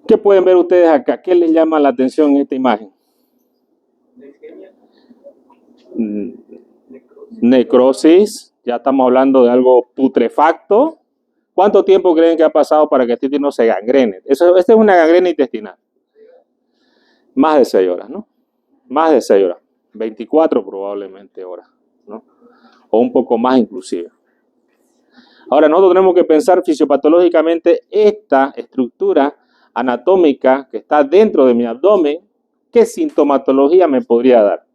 ¿Qué pueden ver ustedes acá? ¿Qué les llama la atención en esta imagen? Mm, Necrosis, ya estamos hablando de algo putrefacto. ¿Cuánto tiempo creen que ha pasado para que este intestino se gangrene? Esta es una gangrena intestinal. Más de 6 horas, ¿no? Más de 6 horas. 24 probablemente horas, ¿no? O un poco más inclusive. Ahora, nosotros tenemos que pensar fisiopatológicamente esta estructura anatómica que está dentro de mi abdomen, ¿qué sintomatología me podría dar?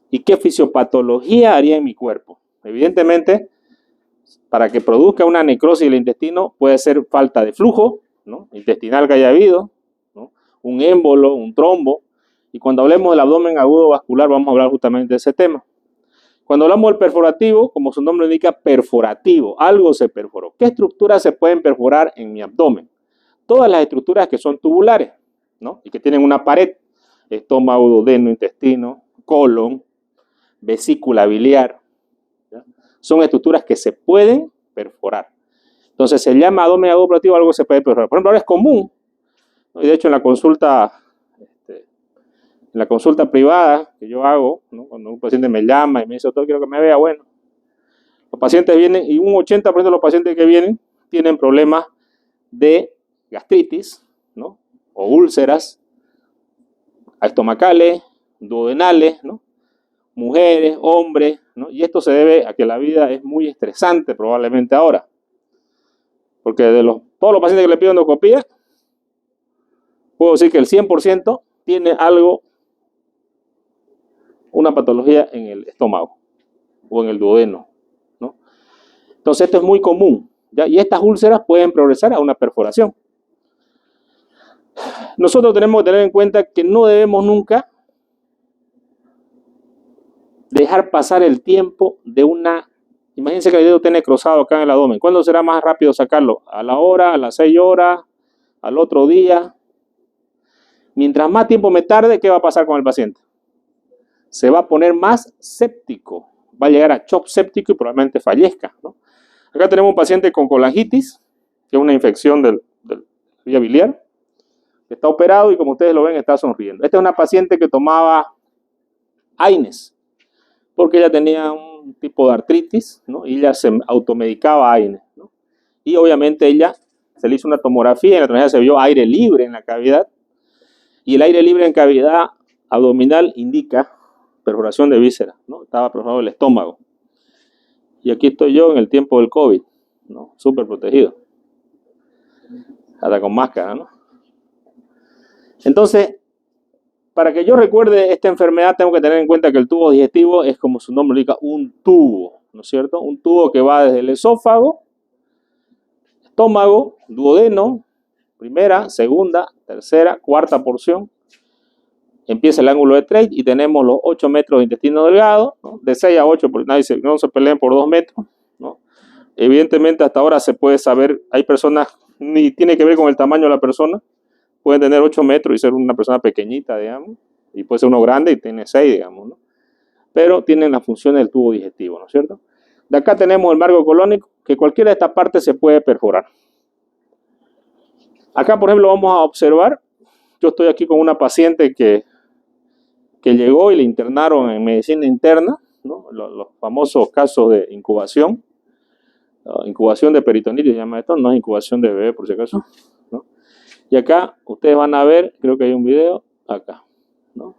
¿Y qué fisiopatología haría en mi cuerpo? Evidentemente, para que produzca una necrosis del intestino puede ser falta de flujo, ¿no?, intestinal que haya habido, ¿no?, un émbolo, un trombo. Y cuando hablemos del abdomen agudo vascular vamos a hablar justamente de ese tema. Cuando hablamos del perforativo, como su nombre indica, perforativo, algo se perforó. ¿Qué estructuras se pueden perforar en mi abdomen? Todas las estructuras que son tubulares, ¿no?, y que tienen una pared: estómago, duodeno, intestino, colon, vesícula biliar, ¿ya? Son estructuras que se pueden perforar. Entonces se llama abdomen agudo perforativo, algo que se puede perforar. Por ejemplo, ahora es común, ¿no?, y de hecho en la consulta privada que yo hago, ¿no?, cuando un paciente me llama y me dice, doctor, quiero que me vea, bueno, los pacientes vienen y un 80% de los pacientes que vienen tienen problemas de gastritis, ¿no?, o úlceras estomacales, duodenales, ¿no?, mujeres, hombres, ¿no? Y esto se debe a que la vida es muy estresante probablemente ahora, porque de todos los pacientes que le pido endoscopía, puedo decir que el 100% tiene algo, una patología en el estómago o en el duodeno, ¿no? Entonces esto es muy común, ¿ya? Y estas úlceras pueden progresar a una perforación. Nosotros tenemos que tener en cuenta que no debemos nunca dejar pasar el tiempo de una... Imagínense que el dedo tiene cruzado acá en el abdomen. ¿Cuándo será más rápido sacarlo? ¿A la hora, a las 6 horas, al otro día? Mientras más tiempo me tarde, ¿qué va a pasar con el paciente? Se va a poner más séptico, va a llegar a shock séptico y probablemente fallezca, ¿no? Acá tenemos un paciente con colangitis, que es una infección del vía biliar, que está operado y como ustedes lo ven está sonriendo. Esta es una paciente que tomaba AINES, porque ella tenía un tipo de artritis, ¿no?, y ella se automedicaba AINES, ¿no? Y obviamente ella se le hizo una tomografía y en la tomografía se vio aire libre en la cavidad, y el aire libre en cavidad abdominal indica perforación de vísceras, ¿no? Estaba perforado el estómago. Y aquí estoy yo en el tiempo del COVID, ¿no?, súper protegido, hasta con máscara, ¿no? Entonces, para que yo recuerde esta enfermedad, tengo que tener en cuenta que el tubo digestivo es, como su nombre indica, un tubo, ¿no es cierto? Un tubo que va desde el esófago, estómago, duodeno, primera, segunda, tercera, cuarta porción. Empieza el ángulo de Treitz y tenemos los 8 metros de intestino delgado, ¿no?, de 6 a 8, porque no se peleen por 2 metros, ¿no? Evidentemente hasta ahora se puede saber, hay personas, ni tiene que ver con el tamaño de la persona, pueden tener 8 metros y ser una persona pequeñita, digamos, y puede ser uno grande y tiene 6, digamos, ¿no? Pero tienen las funciones del tubo digestivo, ¿no es cierto? De acá tenemos el marco colónico, que cualquiera de estas partes se puede perforar. Acá, por ejemplo, vamos a observar, yo estoy aquí con una paciente que llegó y le internaron en medicina interna, ¿no?, los famosos casos de incubación, incubación de peritonitis se llama esto, no es incubación de bebé por si acaso, ¿no? Y acá ustedes van a ver, creo que hay un video acá, ¿no?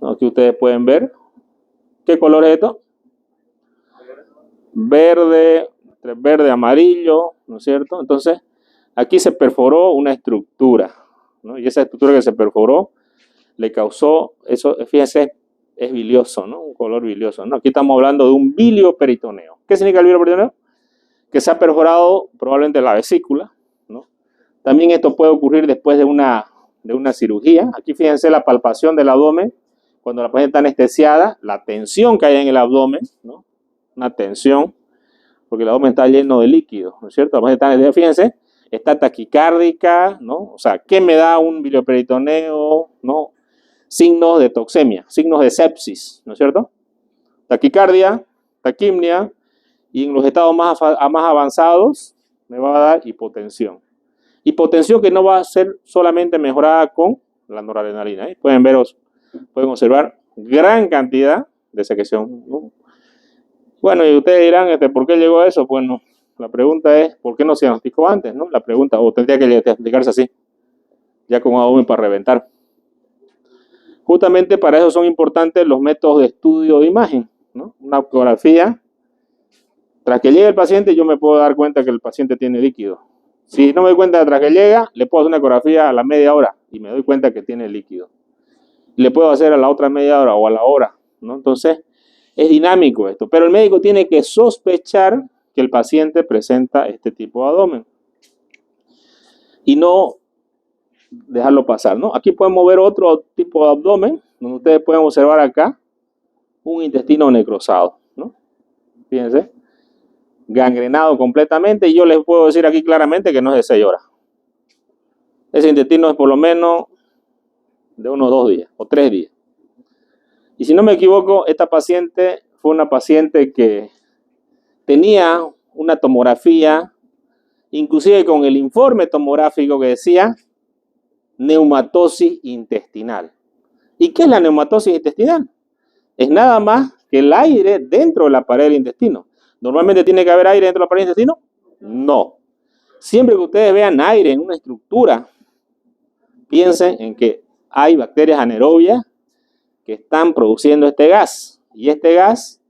Aquí ustedes pueden ver, ¿qué color es esto? Verde, verde, amarillo, ¿no es cierto? Entonces, aquí se perforó una estructura, ¿no? Y esa estructura que se perforó le causó, eso, fíjense, es bilioso, ¿no? Un color bilioso, ¿no? Aquí estamos hablando de un bilioperitoneo. ¿Qué significa el bilioperitoneo? Que se ha perforado probablemente la vesícula, ¿no? También esto puede ocurrir después de una cirugía. Aquí fíjense la palpación del abdomen, cuando la paciente está anestesiada, la tensión que hay en el abdomen, ¿no? Una tensión, porque el abdomen está lleno de líquido, ¿no es cierto? La paciente está anestesiada, fíjense, está taquicárdica, ¿no? O sea, ¿qué me da un bilioperitoneo, ¿no? Signos de toxemia, signos de sepsis, ¿no es cierto? Taquicardia, taquimnia, y en los estados más avanzados me va a dar hipotensión. Hipotensión que no va a ser solamente mejorada con la noradrenalina. Pueden observar gran cantidad de secreción, ¿no? Bueno, y ustedes dirán, ¿por qué llegó a eso? Bueno, la pregunta es, ¿por qué no se diagnosticó antes? ¿No? La pregunta, o tendría que explicarse así, ya con abdomen para reventar. Justamente para eso son importantes los métodos de estudio de imagen, ¿no? Una ecografía, tras que llegue el paciente, yo me puedo dar cuenta que el paciente tiene líquido. Si no me doy cuenta tras que llega, le puedo hacer una ecografía a la media hora y me doy cuenta que tiene líquido. Le puedo hacer a la otra media hora o a la hora, ¿no? Entonces, es dinámico esto, pero el médico tiene que sospechar que el paciente presenta este tipo de abdomen y no dejarlo pasar, ¿no? Aquí podemos ver otro tipo de abdomen, donde ustedes pueden observar acá un intestino necrosado, ¿no? Fíjense, gangrenado completamente, y yo les puedo decir aquí claramente que no es de 6 horas. Ese intestino es por lo menos de unos 2 días o 3 días. Y si no me equivoco, esta paciente fue una paciente que tenía una tomografía, inclusive con el informe tomográfico que decía neumatosis intestinal. ¿Y qué es la neumatosis intestinal? Es nada más que el aire dentro de la pared del intestino. ¿Normalmente tiene que haber aire dentro de la pared del intestino? No. Siempre que ustedes vean aire en una estructura, piensen en que hay bacterias anaerobias que están produciendo este gas. Y este gas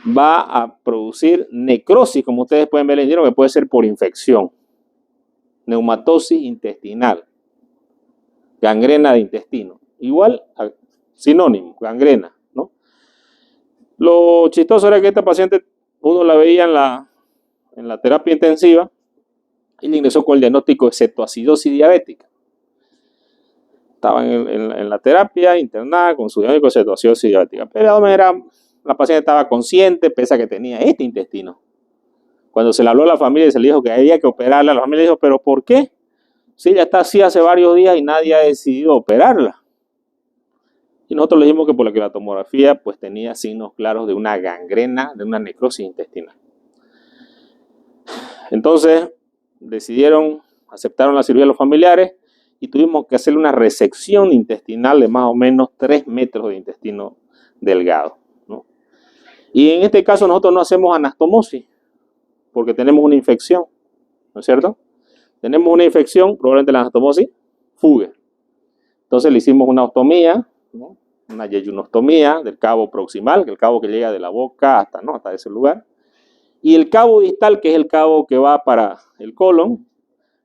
va a producir necrosis, como ustedes pueden ver en el intestino, que puede ser por infección. Neumatosis intestinal. Gangrena de intestino. Igual, sinónimo, gangrena, ¿no? Lo chistoso era que esta paciente, uno la veía en la terapia intensiva y le ingresó con el diagnóstico de cetoacidosis diabética. Estaba en la terapia internada con su diagnóstico de cetoacidosis diabética. Pero la paciente estaba consciente, pese a que tenía este intestino. Cuando se le habló a la familia y se le dijo que había que operarla, la familia le dijo, ¿pero por qué? Si ella está así hace varios días y nadie ha decidido operarla. Y nosotros le dijimos que por la tomografía pues tenía signos claros de una gangrena, de una necrosis intestinal. Entonces aceptaron la cirugía de los familiares y tuvimos que hacerle una resección intestinal de más o menos 3 metros de intestino delgado, ¿no? Y en este caso nosotros no hacemos anastomosis porque tenemos una infección, ¿no es cierto? Tenemos una infección, probablemente la anastomosis fugue. Entonces le hicimos una ostomía, ¿no? Una yeyunostomía del cabo proximal, que es el cabo que llega de la boca hasta ese lugar. Y el cabo distal, que es el cabo que va para el colon,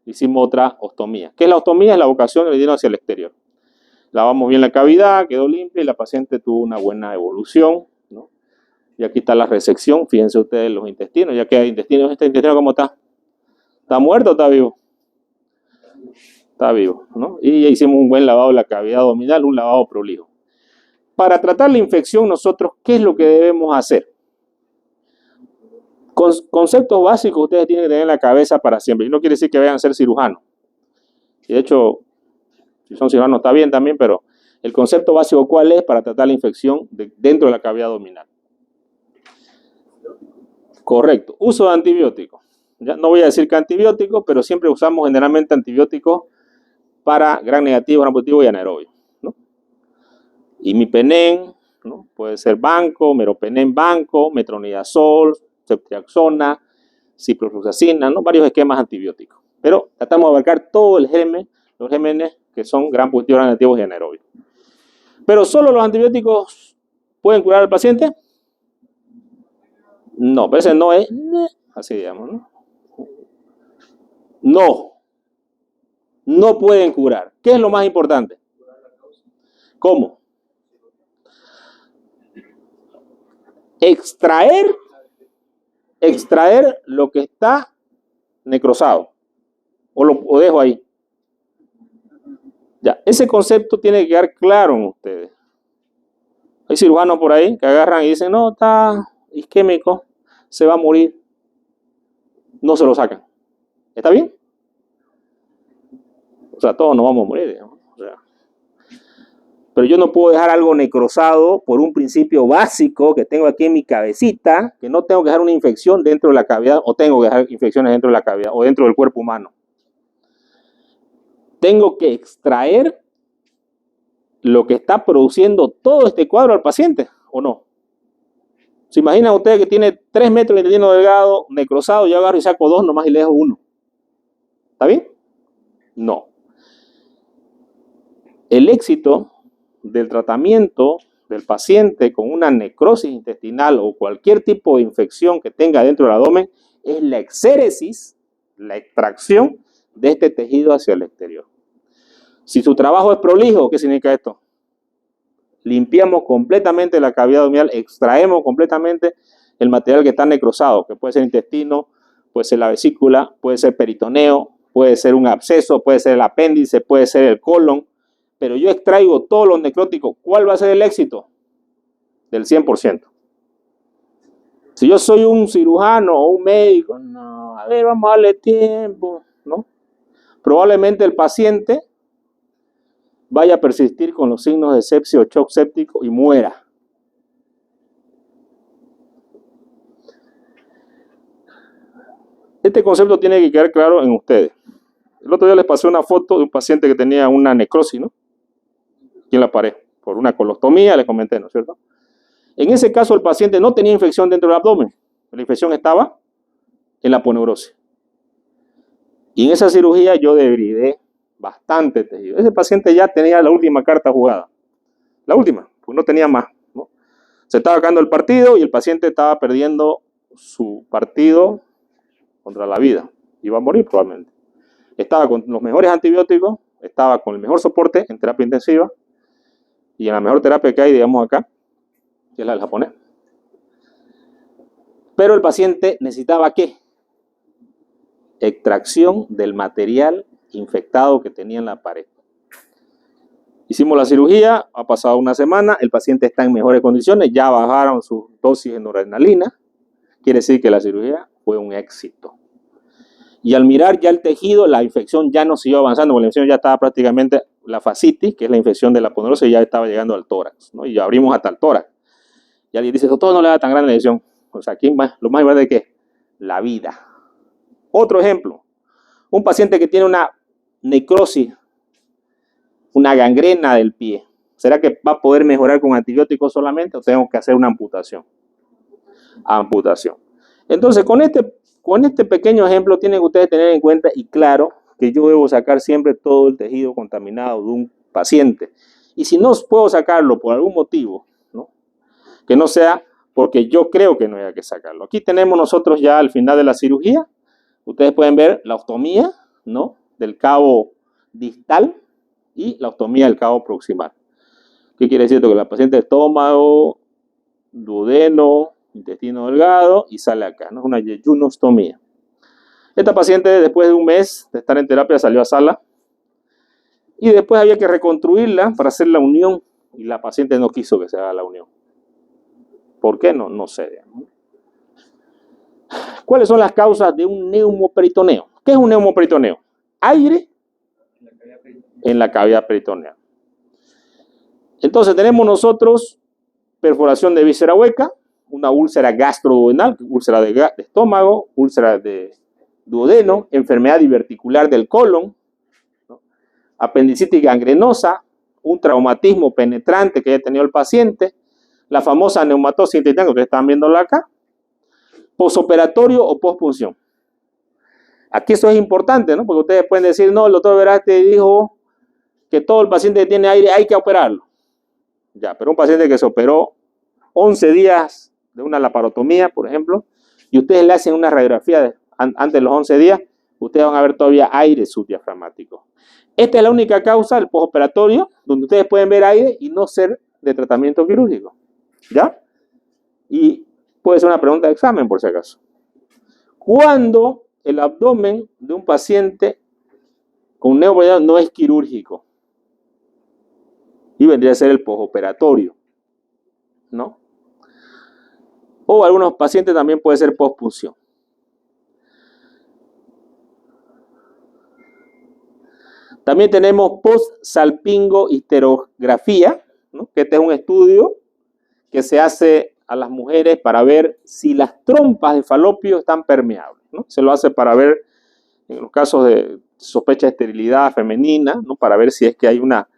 hicimos otra ostomía. ¿Qué es la ostomía? Es la vocación del intestino hacia el exterior. Lavamos bien la cavidad, quedó limpia y la paciente tuvo una buena evolución, ¿no? Y aquí está la resección, fíjense ustedes los intestinos, ya que hay intestinos, ¿este intestino cómo está? ¿Está muerto o está vivo? Está vivo, ¿no? Y hicimos un buen lavado de la cavidad abdominal, un lavado prolijo. Para tratar la infección, nosotros, ¿qué es lo que debemos hacer? Conceptos básicos ustedes tienen que tener en la cabeza para siempre. Y no quiere decir que vayan a ser cirujanos. Y de hecho, si son cirujanos está bien también, pero el concepto básico, ¿cuál es para tratar la infección dentro de la cavidad abdominal? Correcto. Uso de antibióticos. Ya no voy a decir que antibióticos, pero siempre usamos generalmente antibióticos para gram negativo, gram positivo y anaerobio, ¿no? Imipenem, ¿no? Puede ser banco, meropenem banco, metronidazol, ceftriaxona, ciprofloxacina, ¿no? Varios esquemas antibióticos. Pero tratamos de abarcar todo el germen, los gérmenes que son gram positivos, gram negativos y anaerobios. Pero ¿solo los antibióticos pueden curar al paciente? No, pero ese no es así, digamos, ¿no? No pueden curar. ¿Qué es lo más importante? ¿Cómo? Extraer lo que está necrosado. O dejo ahí. Ya, ese concepto tiene que quedar claro en ustedes. Hay cirujanos por ahí que agarran y dicen, no, está isquémico, se va a morir. No se lo sacan. ¿Está bien? O sea, todos nos vamos a morir, digamos. O sea, pero yo no puedo dejar algo necrosado por un principio básico que tengo aquí en mi cabecita, que no tengo que dejar una infección dentro de la cavidad, o tengo que dejar infecciones dentro de la cavidad, o dentro del cuerpo humano. tengo que extraer lo que está produciendo todo este cuadro al paciente, ¿o no? ¿Se imaginan ustedes que tiene 3 metros de intestino delgado, necrosado, yo agarro y saco 2 nomás y le dejo 1? ¿Está bien? No. El éxito del tratamiento del paciente con una necrosis intestinal o cualquier tipo de infección que tenga dentro del abdomen es la exéresis, la extracción de este tejido hacia el exterior. Si su trabajo es prolijo, ¿qué significa esto? Limpiamos completamente la cavidad abdominal, extraemos completamente el material que está necrosado, que puede ser intestino, puede ser la vesícula, puede ser peritoneo, puede ser un absceso, puede ser el apéndice, puede ser el colon, pero yo extraigo todos los necróticos. ¿Cuál va a ser el éxito? Del 100%. Si yo soy un cirujano o un médico, no, a ver, vamos a darle tiempo, ¿no? Probablemente el paciente vaya a persistir con los signos de sepsis o shock séptico y muera. Este concepto tiene que quedar claro en ustedes. El otro día les pasé una foto de un paciente que tenía una necrosis, ¿no? Aquí en la pared, por una colostomía, les comenté, ¿no es cierto? En ese caso, el paciente no tenía infección dentro del abdomen. La infección estaba en la aponeurosis. Y en esa cirugía yo debridé bastante tejido. Ese paciente ya tenía la última carta jugada. La última, pues no tenía más, ¿no? Se estaba acabando el partido y el paciente estaba perdiendo su partido contra la vida. Iba a morir probablemente. Estaba con los mejores antibióticos, estaba con el mejor soporte en terapia intensiva y en la mejor terapia que hay, digamos acá, que es la del japonés. Pero el paciente necesitaba ¿qué? Extracción del material infectado que tenía en la pared. Hicimos la cirugía, ha pasado una semana, el paciente está en mejores condiciones, ya bajaron su dosis de noradrenalina, quiere decir que la cirugía fue un éxito. Y al mirar ya el tejido, la infección ya no siguió avanzando, porque la infección ya estaba prácticamente, la fascitis, que es la infección de la aponeurosis, ya estaba llegando al tórax, ¿no? Y ya abrimos hasta el tórax. Y alguien dice, doctor, no le da tan grande la lesión. O sea, aquí más, lo más importante es que la vida. Otro ejemplo, un paciente que tiene una necrosis, una gangrena del pie. ¿Será que va a poder mejorar con antibióticos solamente o tenemos que hacer una amputación? Amputación. Entonces, con este pequeño ejemplo tienen que ustedes tener en cuenta y claro que yo debo sacar siempre todo el tejido contaminado de un paciente. Y si no puedo sacarlo por algún motivo, ¿no? Que no sea porque yo creo que no haya que sacarlo. Aquí tenemos nosotros ya al final de la cirugía. Ustedes pueden ver la ostomía, ¿no? Del cabo distal y la ostomía del cabo proximal. ¿Qué quiere decir esto? Que la paciente de estómago, duodeno, intestino delgado y sale acá, ¿no? Es una yejunostomía. Esta paciente después de un mes de estar en terapia salió a sala y después había que reconstruirla para hacer la unión y la paciente no quiso que se haga la unión. ¿Por qué? No sé. ¿Cuáles son las causas de un neumoperitoneo? ¿Qué es un neumoperitoneo? Aire en la cavidad peritoneal. Entonces tenemos nosotros perforación de víscera hueca, una úlcera gastroduodenal, úlcera de estómago, úlcera de duodeno, enfermedad diverticular del colon, ¿no? Apendicitis gangrenosa, un traumatismo penetrante que haya tenido el paciente, la famosa neumatosis intestinal que ustedes están viendo acá, posoperatorio o pospunción. Aquí eso es importante, ¿no? Porque ustedes pueden decir, no, el doctor Veraste dijo que todo el paciente que tiene aire hay que operarlo. Ya, pero un paciente que se operó 11 días de una laparotomía, por ejemplo, y ustedes le hacen una radiografía antes de los 11 días, ustedes van a ver todavía aire subdiafragmático. Esta es la única causa del postoperatorio, donde ustedes pueden ver aire y no ser de tratamiento quirúrgico. ¿Ya? Y puede ser una pregunta de examen, por si acaso. ¿Cuándo el abdomen de un paciente con neumoperitoneo no es quirúrgico? Y vendría a ser el postoperatorio, ¿no? O algunos pacientes también puede ser postpunción. También tenemos post-salpingo-histerografía, ¿no? Que este es un estudio que se hace a las mujeres para ver si las trompas de falopio están permeables, ¿no? Se lo hace para ver, en los casos de sospecha de esterilidad femenina, ¿no? Para ver si es que hay una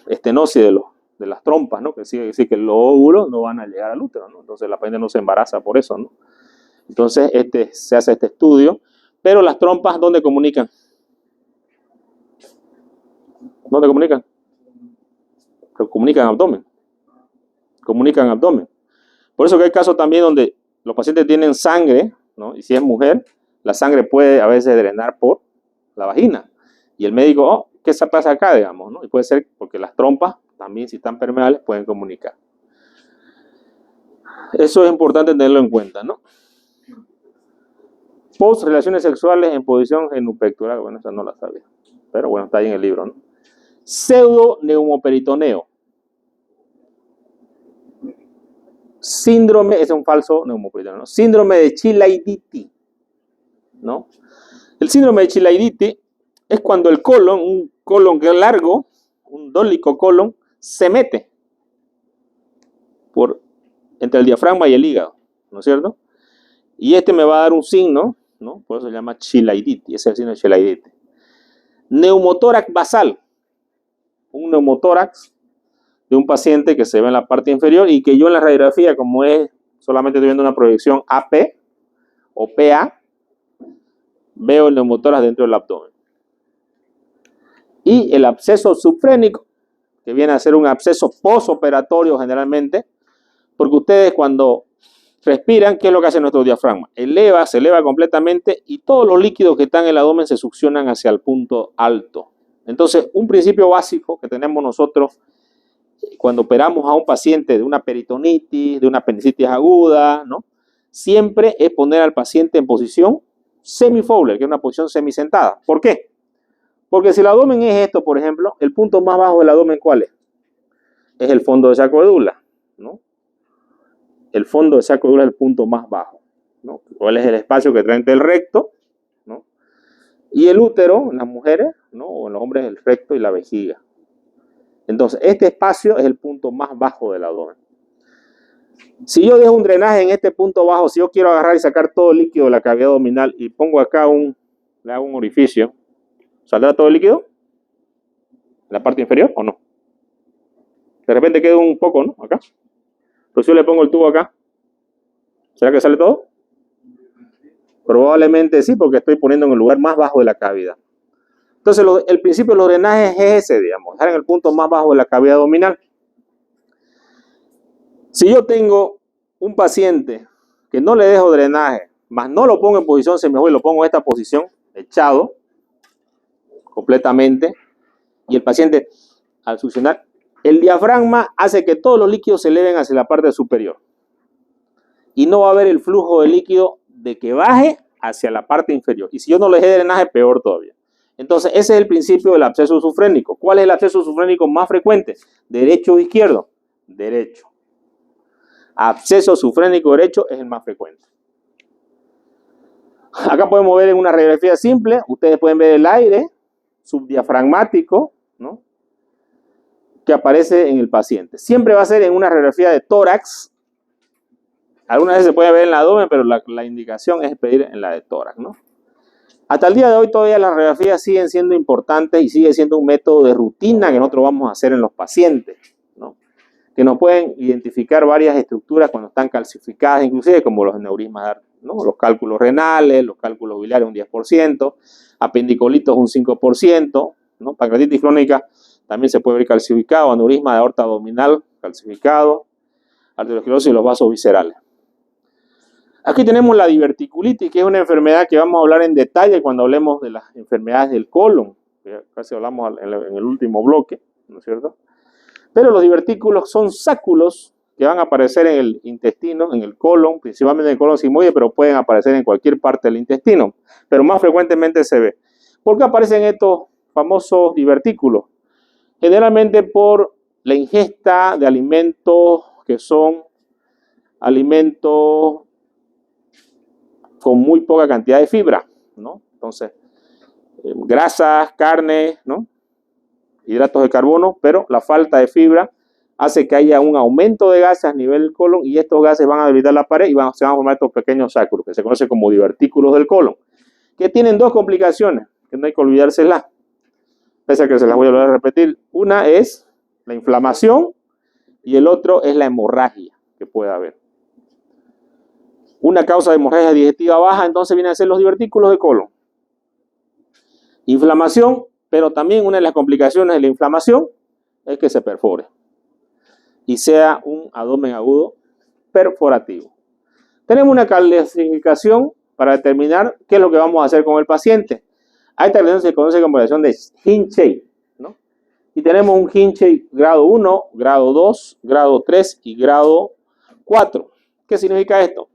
estenosis de las trompas, ¿no? Que sigue decir que los óvulos no van a llegar al útero, ¿no? Entonces la paciente no se embaraza por eso, ¿no? Entonces se hace este estudio, pero las trompas, ¿dónde comunican? ¿Dónde comunican? Comunican abdomen. Comunican abdomen. Por eso que hay casos también donde los pacientes tienen sangre, ¿no? Y si es mujer, la sangre puede a veces drenar por la vagina. Y el médico, oh, ¿qué se pasa acá, digamos, ¿no? Y puede ser porque las trompas también, si están permeables, pueden comunicar. Eso es importante tenerlo en cuenta, ¿no? Post relaciones sexuales en posición genupectoral. Bueno, esa no la sabía. Pero bueno, está ahí en el libro, ¿no? Pseudo neumoperitoneo. Síndrome, es un falso neumoperitoneo, ¿no? Síndrome de Chilaiditi, ¿no? El síndrome de Chilaiditi es cuando el colon, un colon que es largo, un dólico colon, se mete entre el diafragma y el hígado, ¿no es cierto? Y este me va a dar un signo, ¿no? Por eso se llama Chilaiditi, ese es el signo de Chilaiditi. Neumotórax basal, un neumotórax de un paciente que se ve en la parte inferior y que yo en la radiografía, como es solamente estoy viendo una proyección AP o PA, veo el neumotórax dentro del abdomen. Y el absceso subfrénico, que viene a ser un absceso postoperatorio generalmente, porque ustedes cuando respiran, ¿qué es lo que hace nuestro diafragma? Se eleva completamente y todos los líquidos que están en el abdomen se succionan hacia el punto alto. Entonces, un principio básico que tenemos nosotros cuando operamos a un paciente de una peritonitis, de una apendicitis aguda, ¿no? Siempre es poner al paciente en posición semi-Fowler, que es una posición semisentada. ¿Por qué? Porque si el abdomen es esto, por ejemplo, el punto más bajo del abdomen, ¿cuál es? Es el fondo de sacroedula, ¿no? El fondo de sacroedula es el punto más bajo, ¿no? ¿Cuál es el espacio que trae entre el recto, ¿no? Y el útero en las mujeres, ¿no? O en los hombres el recto y la vejiga. Entonces, este espacio es el punto más bajo del abdomen. Si yo dejo un drenaje en este punto bajo, si yo quiero agarrar y sacar todo el líquido de la cavidad abdominal y pongo acá le hago un orificio, ¿saldrá todo el líquido? ¿En la parte inferior o no? De repente queda un poco, ¿no? Acá. Pero si yo le pongo el tubo acá, ¿será que sale todo? Probablemente sí, porque estoy poniendo en el lugar más bajo de la cavidad. Entonces, el principio de los drenajes es ese, digamos, dejar en el punto más bajo de la cavidad abdominal. Si yo tengo un paciente que no le dejo drenaje, más no lo pongo en posición semihoy, lo pongo en esta posición, echado completamente, y el paciente, al succionar, el diafragma hace que todos los líquidos se eleven hacia la parte superior. Y no va a haber el flujo de líquido de que baje hacia la parte inferior. Y si yo no le dejé drenaje, peor todavía. Entonces, ese es el principio del absceso subfrénico. ¿Cuál es el absceso subfrénico más frecuente? ¿Derecho o izquierdo? Derecho. Absceso subfrénico derecho es el más frecuente. Acá podemos ver en una radiografía simple, ustedes pueden ver el aire subdiafragmático, ¿no? Que aparece en el paciente. Siempre va a ser en una radiografía de tórax. Algunas veces se puede ver en el abdomen, pero la indicación es pedir en la de tórax, ¿no? Hasta el día de hoy todavía las radiografías siguen siendo importantes y sigue siendo un método de rutina que nosotros vamos a hacer en los pacientes, ¿no? Que nos pueden identificar varias estructuras cuando están calcificadas, inclusive como los aneurismas, ¿no? Los cálculos renales, los cálculos biliares un 10%, apendicolitos un 5%, ¿no? Pancreatitis crónica también se puede ver calcificado, aneurisma de aorta abdominal calcificado, arteriosclerosis y los vasos viscerales. Aquí tenemos la diverticulitis, que es una enfermedad que vamos a hablar en detalle cuando hablemos de las enfermedades del colon, que casi hablamos en el último bloque, ¿no es cierto? Pero los divertículos son sáculos que van a aparecer en el intestino, en el colon, principalmente en el colon sigmoide, pero pueden aparecer en cualquier parte del intestino, pero más frecuentemente se ve. ¿Por qué aparecen estos famosos divertículos? Generalmente por la ingesta de alimentos que son alimentos con muy poca cantidad de fibra, ¿no? Entonces, grasas, carne, ¿no? Hidratos de carbono, pero la falta de fibra hace que haya un aumento de gases a nivel del colon y estos gases van a debilitar la pared y se van a formar estos pequeños sáculos que se conocen como divertículos del colon. que tienen dos complicaciones, que no hay que olvidárselas, pese a que se las voy a volver a repetir. Una es la inflamación y el otro es la hemorragia que puede haber. Una causa de hemorragia digestiva baja, entonces vienen a ser los divertículos de colon. Inflamación, pero también una de las complicaciones de la inflamación es que se perfore y sea un abdomen agudo perforativo. Tenemos una clasificación para determinar qué es lo que vamos a hacer con el paciente. A esta clasificación se conoce como relación de Hinchey, ¿no? Y tenemos un Hinchey grado 1, grado 2, grado 3 y grado 4. ¿Qué significa esto?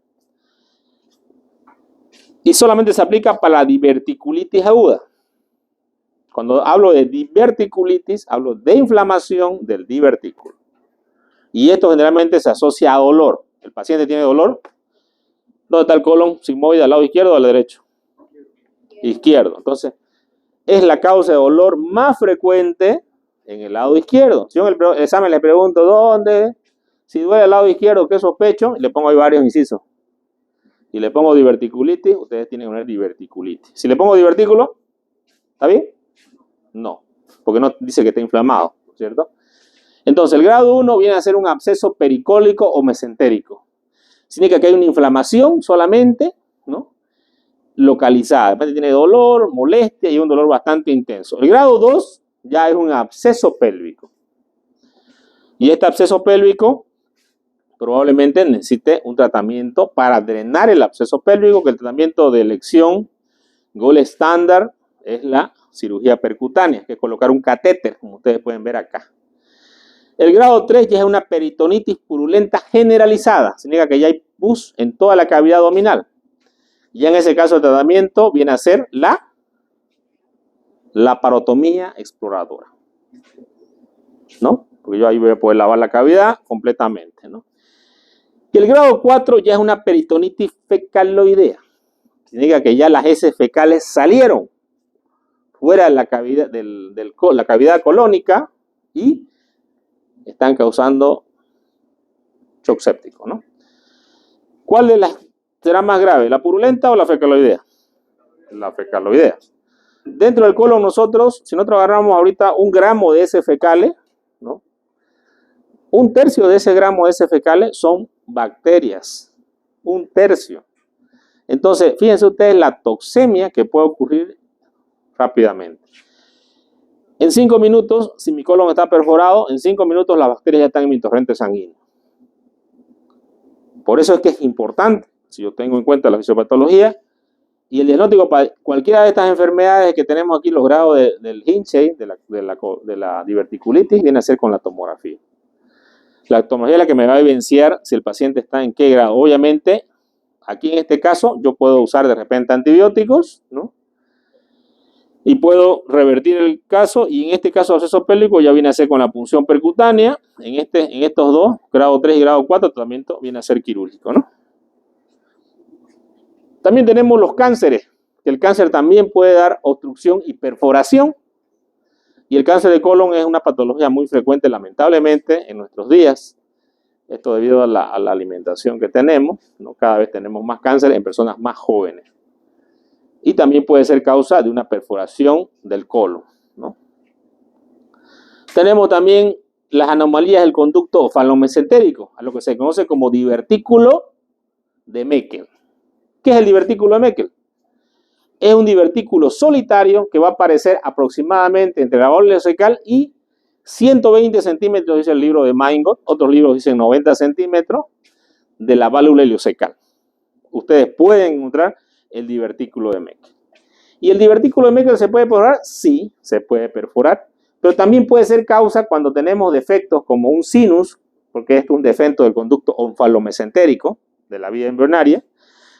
Y solamente se aplica para la diverticulitis aguda. Cuando hablo de diverticulitis, hablo de inflamación del divertículo. Y esto generalmente se asocia a dolor. El paciente tiene dolor. ¿Dónde está el colon sigmoide? ¿Al lado izquierdo o al derecho? Izquierdo. Entonces, es la causa de dolor más frecuente en el lado izquierdo. Si yo en el examen le pregunto, ¿dónde? Si duele al lado izquierdo, ¿qué sospecho? Y le pongo ahí varios incisos. Y le pongo diverticulitis, ustedes tienen que poner diverticulitis. Si le pongo divertículo, ¿está bien? No, porque no dice que está inflamado, ¿cierto? Entonces, el grado 1 viene a ser un absceso pericólico o mesentérico. Significa que hay una inflamación solamente, ¿no? Localizada. Después tiene dolor, molestia y un dolor bastante intenso. El grado 2 ya es un absceso pélvico. Y este absceso pélvico probablemente necesite un tratamiento para drenar el absceso pélvico, que el tratamiento de elección gold estándar es la cirugía percutánea, que es colocar un catéter, como ustedes pueden ver acá. El grado 3 ya es una peritonitis purulenta generalizada, significa que ya hay pus en toda la cavidad abdominal. Y en ese caso el tratamiento viene a ser la laparotomía exploradora, ¿no? Porque yo ahí voy a poder lavar la cavidad completamente, ¿no? Y el grado 4 ya es una peritonitis fecaloidea. Significa que ya las heces fecales salieron fuera de la cavidad, la cavidad colónica y están causando shock séptico, ¿no? ¿Cuál de las será más grave, la purulenta o la fecaloidea? La fecaloidea. Dentro del colon nosotros, si nosotros agarramos ahorita 1 gramo de heces fecales, ¿no? 1/3 de ese gramo de heces fecales son bacterias. 1/3. Entonces, fíjense ustedes la toxemia que puede ocurrir rápidamente. En 5 minutos, si mi colon está perforado, en 5 minutos las bacterias ya están en mi torrente sanguíneo. Por eso es que es importante, si yo tengo en cuenta la fisiopatología y el diagnóstico para cualquiera de estas enfermedades que tenemos aquí, los grados del Hinchey, de la diverticulitis, viene a ser con la tomografía. La tomografía es la que me va a evidenciar si el paciente está en qué grado. Obviamente, aquí en este caso, yo puedo usar de repente antibióticos, ¿no? Y puedo revertir el caso, y en este caso absceso pélvico ya viene a ser con la punción percutánea. En estos dos, grado 3 y grado 4, el tratamiento viene a ser quirúrgico, ¿no? También tenemos los cánceres, que el cáncer también puede dar obstrucción y perforación. Y el cáncer de colon es una patología muy frecuente, lamentablemente, en nuestros días. Esto debido a la alimentación que tenemos, ¿no? Cada vez tenemos más cáncer en personas más jóvenes. Y también puede ser causa de una perforación del colon, ¿no? Tenemos también las anomalías del conducto oftalomesentérico, a lo que se conoce como divertículo de Meckel. ¿Qué es el divertículo de Meckel? Es un divertículo solitario que va a aparecer aproximadamente entre la válvula ileocecal y 120 centímetros, dice el libro de Meingot. Otros libros dicen 90 centímetros de la válvula ileocecal. Ustedes pueden encontrar el divertículo de Meckel. ¿Y el divertículo de Meckel se puede perforar? Sí, se puede perforar, pero también puede ser causa cuando tenemos defectos como un sinus, porque esto es un defecto del conducto oftalomesentérico de la vía embrionaria,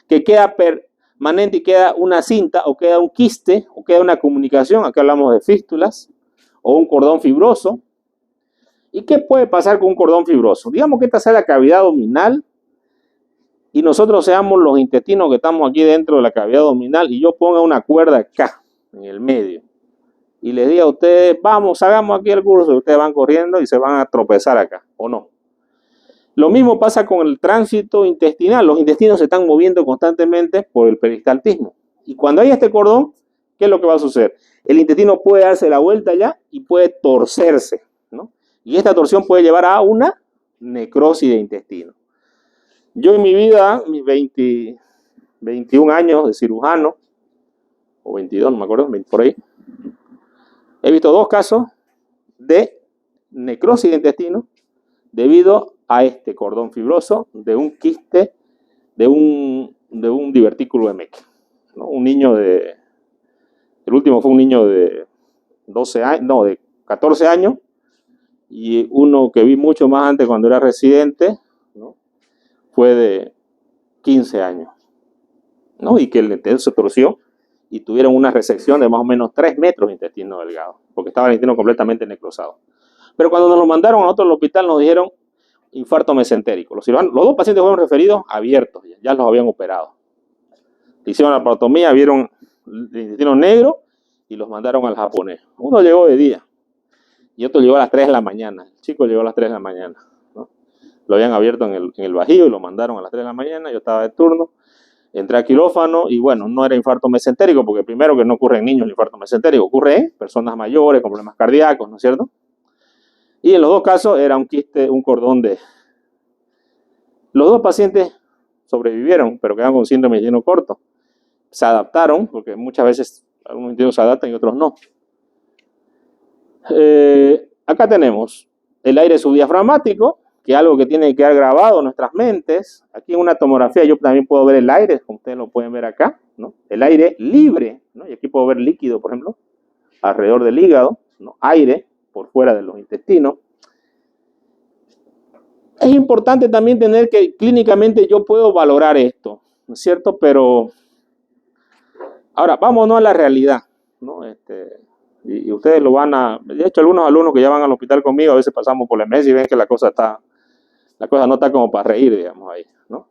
que queda permanente y queda una cinta o queda un quiste o queda una comunicación, acá hablamos de fístulas, o un cordón fibroso. ¿Y qué puede pasar con un cordón fibroso? Digamos que esta sea la cavidad abdominal y nosotros seamos los intestinos que estamos aquí dentro de la cavidad abdominal y yo ponga una cuerda acá, en el medio, y les diga a ustedes, vamos, hagamos aquí el curso, y ustedes van corriendo y se van a tropezar acá, ¿o no? Lo mismo pasa con el tránsito intestinal. Los intestinos se están moviendo constantemente por el peristaltismo Y cuando hay este cordón, ¿qué es lo que va a suceder? El intestino puede darse la vuelta ya y puede torcerse, ¿no? Y esta torsión puede llevar a una necrosis de intestino. Yo en mi vida, mis 21 años de cirujano, o 22, no me acuerdo, por ahí, he visto 2 casos de necrosis de intestino debido a este cordón fibroso de un quiste, de un divertículo de Mecke, ¿no? Un niño el último fue un niño de 12 años, no, de 14 años, y uno que vi mucho más antes cuando era residente, ¿no? Fue de 15 años, ¿no? Y que el intestino se torció y tuvieron una resección de más o menos 3 metros de intestino delgado, porque estaba el intestino completamente necrosado. Pero cuando nos lo mandaron a nosotros al hospital nos dijeron infarto mesentérico. Los 2 pacientes fueron referidos abiertos, ya los habían operado. Hicieron la laparotomía, vieron el intestino negro y los mandaron al japonés. Uno llegó de día y otro llegó a las 3 de la mañana. El chico llegó a las 3 de la mañana, ¿no? Lo habían abierto en el Bajío y lo mandaron a las 3 de la mañana. Yo estaba de turno, entré a quirófano y bueno, no era infarto mesentérico porque primero que no ocurre en niños el infarto mesentérico, ocurre en personas mayores con problemas cardíacos, ¿no es cierto? Y en los 2 casos era un quiste, un cordón de... Los 2 pacientes sobrevivieron, pero quedaron con síndrome de intestino corto. Se adaptaron, porque muchas veces algunos intestinos se adaptan y otros no. Acá tenemos el aire subdiafragmático, que es algo que tiene que quedar grabado en nuestras mentes. Aquí en una tomografía yo también puedo ver el aire, como ustedes lo pueden ver acá, ¿no? El aire libre, ¿no? Y aquí puedo ver líquido, por ejemplo, alrededor del hígado, ¿no? Aire por fuera de los intestinos. Es importante también tener que clínicamente yo puedo valorar esto, ¿no es cierto? Pero ahora vámonos a la realidad, ¿no? Y ustedes lo van a... De hecho, algunos alumnos que ya van al hospital conmigo, a veces pasamos por la mesa y ven que la cosa no está como para reír, digamos, ahí, ¿no?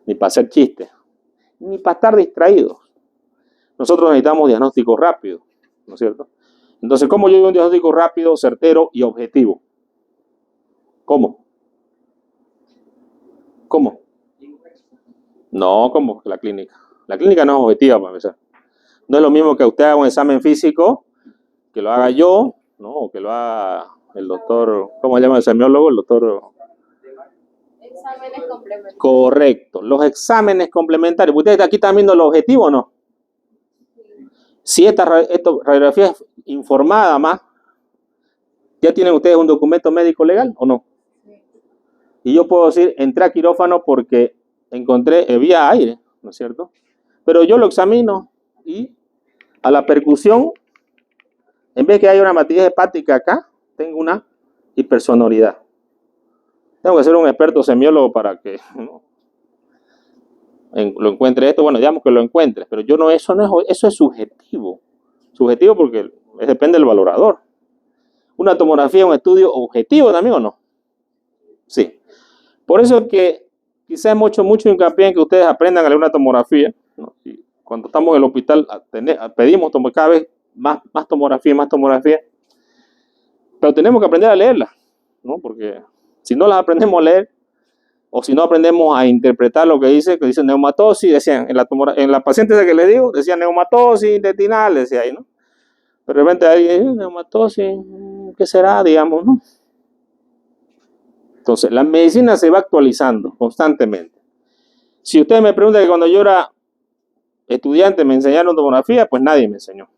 Ni para hacer chistes, ni para estar distraídos. Nosotros necesitamos diagnóstico rápido, ¿no es cierto? Entonces, ¿cómo yo doy un diagnóstico rápido, certero y objetivo? ¿Cómo? ¿Cómo? No, como la clínica. La clínica no es objetiva, para empezar. No es lo mismo que usted haga un examen físico, que lo haga yo, ¿no? O que lo haga el doctor, ¿cómo se llama el semiólogo? El doctor... Exámenes complementarios. Correcto. Los exámenes complementarios. ¿Ustedes aquí están viendo el objetivo o no? Si esta radiografía es informada más, ¿ya tienen ustedes un documento médico legal o no? Y yo puedo decir, entré a quirófano porque había aire, ¿no es cierto? Pero yo lo examino y a la percusión, en vez de que haya una matriz hepática acá, tengo una hipersonoridad. Tengo que ser un experto semiólogo para que, ¿no?, lo encuentre esto. Bueno, digamos que lo encuentres, pero eso es subjetivo. Subjetivo porque depende del valorador. Una tomografía es un estudio objetivo también, ¿o no? Sí. Por eso es que quizás hemos hecho mucho hincapié en que ustedes aprendan a leer una tomografía, ¿no? Y cuando estamos en el hospital pedimos cada vez más tomografía, pero tenemos que aprender a leerla, ¿no? Porque si no las aprendemos a leer, o si no aprendemos a interpretar lo que dice neumatosis, decían, en la paciente que les digo, decían neumatosis intestinal, decía ahí, ¿no? Pero de repente alguien, neumatosis, ¿qué será? Digamos, ¿no? Entonces, la medicina se va actualizando constantemente. Si ustedes me preguntan que cuando yo era estudiante me enseñaron tomografía, pues nadie me enseñó.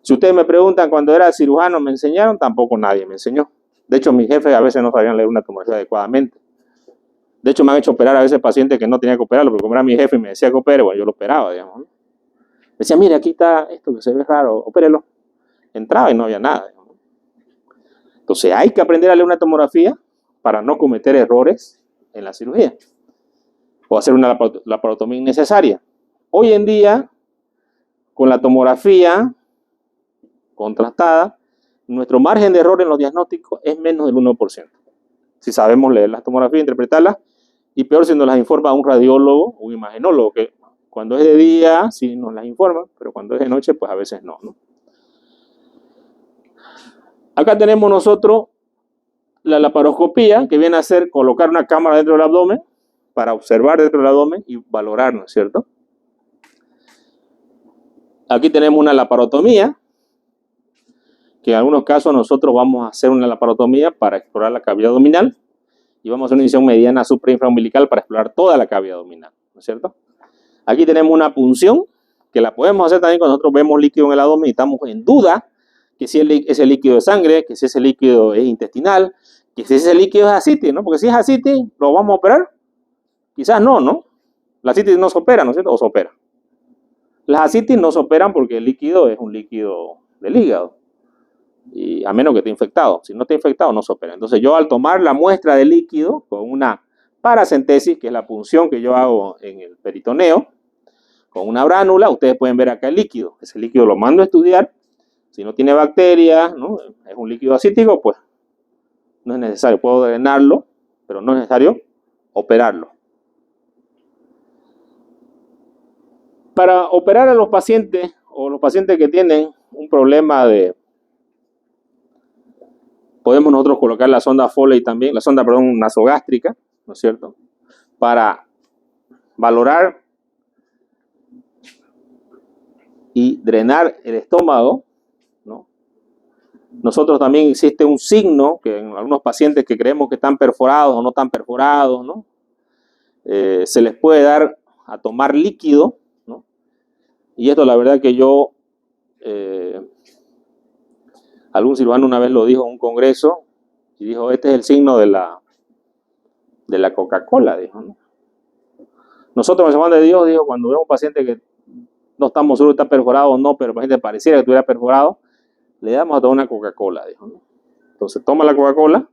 Si ustedes me preguntan cuando era cirujano me enseñaron, tampoco nadie me enseñó. De hecho, mis jefes a veces no sabían leer una tomografía adecuadamente. De hecho, me han hecho operar a veces pacientes que no tenía que operarlo, porque como era mi jefe y me decía que opere, bueno, yo lo operaba, digamos, ¿no? Me decía, mire, aquí está esto que se ve raro, opérelo. Entraba y no había nada, digamos. Entonces, hay que aprender a leer una tomografía para no cometer errores en la cirugía o hacer una laparotomía innecesaria. Hoy en día, con la tomografía contrastada, nuestro margen de error en los diagnósticos es menos del 1%. Si sabemos leer las tomografías, interpretarlas, y peor si nos las informa un radiólogo o un imagenólogo, que cuando es de día sí nos las informan, pero cuando es de noche, pues a veces no, ¿no? Acá tenemos nosotros la laparoscopía, que viene a ser colocar una cámara dentro del abdomen para observar dentro del abdomen y valorar, ¿no es cierto? Aquí tenemos una laparotomía, que en algunos casos nosotros vamos a hacer una laparotomía para explorar la cavidad abdominal y vamos a hacer una incisión mediana suprainfraumbilical para explorar toda la cavidad abdominal, ¿no es cierto? Aquí tenemos una punción que la podemos hacer también cuando nosotros vemos líquido en el abdomen y estamos en duda que si ese líquido de sangre, que si ese líquido es intestinal, que si ese líquido es ascitis, ¿no? Porque si es ascitis, ¿lo vamos a operar? Quizás no, ¿no? La ascitis no se opera, ¿no es cierto? ¿O se opera? Las ascitis no se operan porque el líquido es un líquido del hígado. Y a menos que esté infectado. Si no está infectado, no se opera. Entonces yo al tomar la muestra de líquido con una paracentesis, que es la punción que yo hago en el peritoneo, con una bránula, ustedes pueden ver acá el líquido. Ese líquido lo mando a estudiar. Si no tiene bacterias, ¿no? Es un líquido ascítico, pues no es necesario. Puedo drenarlo, pero no es necesario operarlo. Para operar a los pacientes o los pacientes que tienen un problema de... Podemos nosotros colocar la sonda Foley también, la sonda, perdón, nasogástrica, ¿no es cierto? Para valorar y drenar el estómago, ¿no? Nosotros también existe un signo que en algunos pacientes que creemos que están perforados o no están perforados, ¿no? Se les puede dar a tomar líquido, ¿no? Y esto la verdad que yo... algún cirujano una vez lo dijo en un congreso y dijo, este es el signo de la Coca-Cola, dijo, ¿no? Nosotros en el San Juan de Dios, dijo, cuando vemos un paciente que no estamos seguros si está perforado o no, pero el paciente pareciera que estuviera perforado, le damos a tomar una Coca-Cola, dijo, ¿no? Entonces toma la Coca-Cola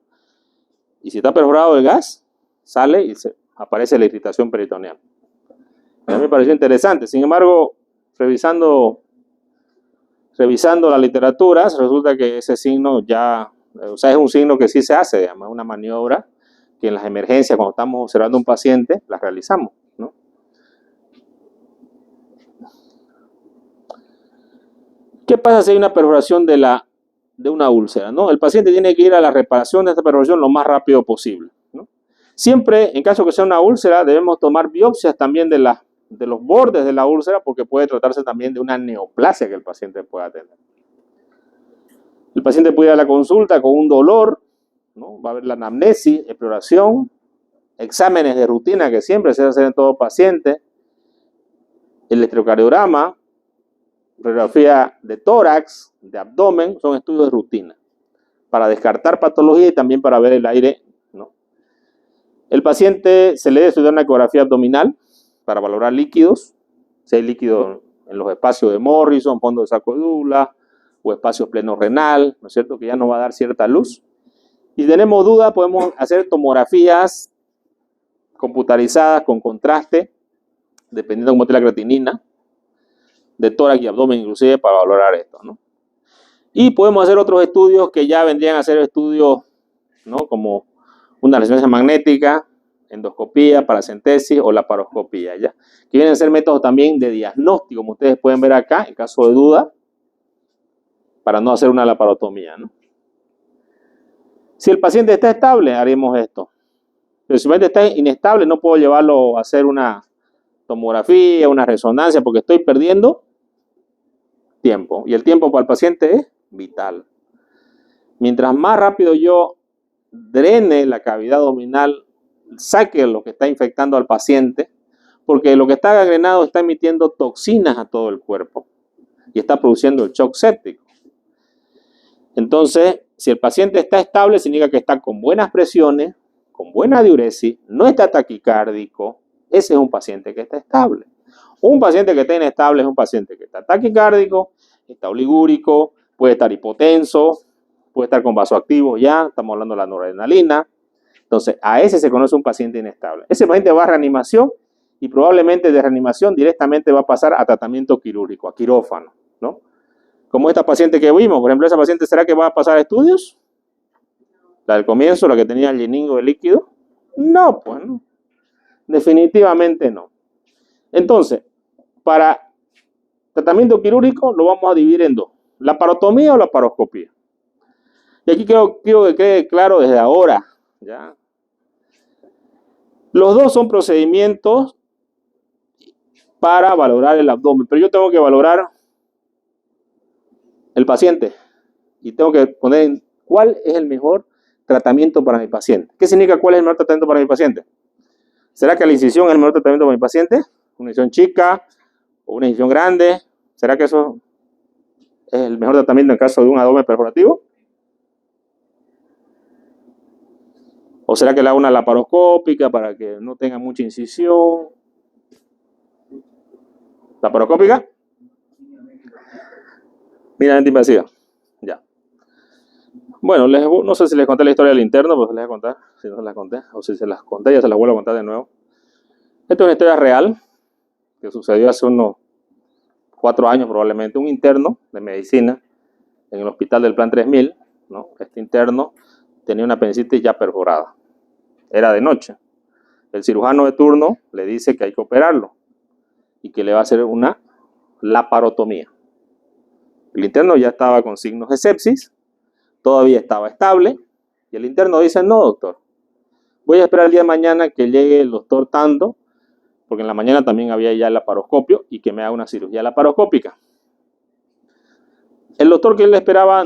y si está perforado el gas, sale y aparece la irritación peritoneal. A mí me pareció interesante. Sin embargo, revisando la literatura, resulta que ese signo ya, o sea, es un signo que sí se hace, digamos, una maniobra que en las emergencias, cuando estamos observando a un paciente, las realizamos, ¿no? ¿Qué pasa si hay una perforación de una úlcera, ¿no? El paciente tiene que ir a la reparación de esta perforación lo más rápido posible, ¿no? Siempre, en caso que sea una úlcera, debemos tomar biopsias también de los bordes de la úlcera, porque puede tratarse también de una neoplasia que el paciente pueda tener. El paciente puede ir a la consulta con un dolor, ¿no? Va a haber la anamnesis, exploración, exámenes de rutina que siempre se hacen en todo paciente, el electrocardiograma, radiografía de tórax, de abdomen, son estudios de rutina para descartar patología y también para ver el aire, ¿no? El paciente se le debe estudiar una ecografía abdominal para valorar líquidos, si hay líquido en los espacios de Morrison, fondo de saco de Douglas, o espacios pleno renal, ¿no es cierto?, que ya nos va a dar cierta luz. Y si tenemos duda, podemos hacer tomografías computarizadas con contraste, dependiendo de cómo esté la creatinina, de tórax y abdomen inclusive, para valorar esto, ¿no? Y podemos hacer otros estudios que ya vendrían a ser estudios, ¿no?, como una resonancia magnética, endoscopía, paracentesis o laparoscopía, ¿ya? Que vienen a ser métodos también de diagnóstico, como ustedes pueden ver acá, en caso de duda, para no hacer una laparotomía, ¿no? Si el paciente está estable, haremos esto. Pero si el paciente está inestable, no puedo llevarlo a hacer una tomografía, una resonancia, porque estoy perdiendo tiempo. Y el tiempo para el paciente es vital. Mientras más rápido yo drene la cavidad abdominal, saque lo que está infectando al paciente, porque lo que está gangrenado está emitiendo toxinas a todo el cuerpo y está produciendo el shock séptico. Entonces, si el paciente está estable, significa que está con buenas presiones, con buena diuresis, no está taquicárdico. Ese es un paciente que está estable. Un paciente que está inestable es un paciente que está taquicárdico, está oligúrico, puede estar hipotenso, puede estar con vasoactivos ya, estamos hablando de la noradrenalina. Entonces, a ese se conoce un paciente inestable. Ese paciente va a reanimación y probablemente de reanimación directamente va a pasar a tratamiento quirúrgico, a quirófano, ¿no? Como esta paciente que vimos, por ejemplo, esa paciente, ¿será que va a pasar a estudios? La del comienzo, la que tenía el lleningo de líquido. No, pues no. Definitivamente no. Entonces, para tratamiento quirúrgico lo vamos a dividir en dos: laparotomía o laparoscopía. Y aquí quiero que quede claro desde ahora, ¿ya? Los dos son procedimientos para valorar el abdomen, pero yo tengo que valorar el paciente y tengo que poner cuál es el mejor tratamiento para mi paciente. ¿Qué significa cuál es el mejor tratamiento para mi paciente? ¿Será que la incisión es el mejor tratamiento para mi paciente? ¿Una incisión chica o una incisión grande? ¿Será que eso es el mejor tratamiento en caso de un abdomen perforativo? ¿O será que le hago una laparoscópica para que no tenga mucha incisión? ¿Laparoscópica? Mínimamente invasiva. Ya. Bueno, no sé si les conté la historia del interno, pues les voy a contar. Si no se las conté, o si se las conté, ya se las vuelvo a contar de nuevo. Esto es una historia real que sucedió hace unos 4 años probablemente. Un interno de medicina en el hospital del Plan 3000, ¿no? Este interno tenía una apendicitis ya perforada. Era de noche. El cirujano de turno le dice que hay que operarlo y que le va a hacer una laparotomía. El interno ya estaba con signos de sepsis, todavía estaba estable, y el interno dice: no, doctor, voy a esperar el día de mañana que llegue el doctor tanto, porque en la mañana también había ya el laparoscopio, y que me haga una cirugía laparoscópica. El doctor que él esperaba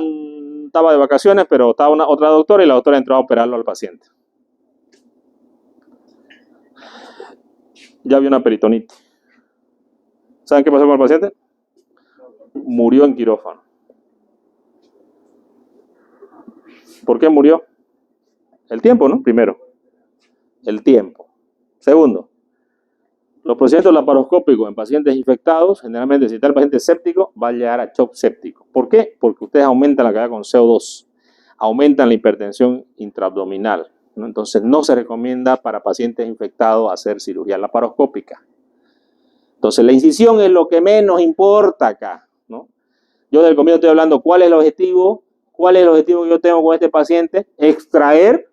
estaba de vacaciones, pero estaba otra doctora, y la doctora entró a operarlo al paciente. Ya había una peritonitis. ¿Saben qué pasó con el paciente? Murió en quirófano. ¿Por qué murió? El tiempo, ¿no? Primero, el tiempo. Segundo, los procedimientos laparoscópicos en pacientes infectados, generalmente si está el paciente séptico, va a llegar a shock séptico. ¿Por qué? Porque ustedes aumentan la carga con CO2, aumentan la hipertensión intraabdominal, ¿no? Entonces no se recomienda para pacientes infectados hacer cirugía laparoscópica. Entonces la incisión es lo que menos importa acá, ¿no? Yo desde el comienzo estoy hablando cuál es el objetivo que yo tengo con este paciente: extraer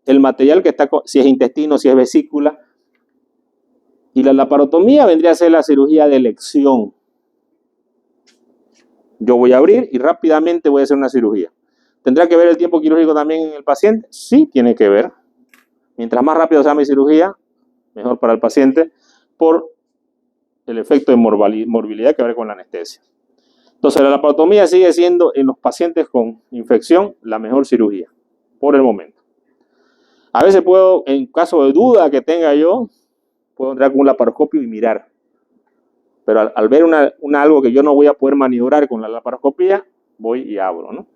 el material que está, si es intestino, si es vesícula. Y la laparotomía vendría a ser la cirugía de elección. Yo voy a abrir y rápidamente voy a hacer una cirugía. ¿Tendrá que ver el tiempo quirúrgico también en el paciente? Sí, tiene que ver. Mientras más rápido sea mi cirugía, mejor para el paciente, por el efecto de morbilidad que va a ver con la anestesia. Entonces la laparotomía sigue siendo en los pacientes con infección la mejor cirugía, por el momento. A veces puedo, en caso de duda que tenga yo, puedo entrar con un laparoscopio y mirar. Pero al ver algo que yo no voy a poder maniobrar con la laparoscopía, voy y abro, ¿no?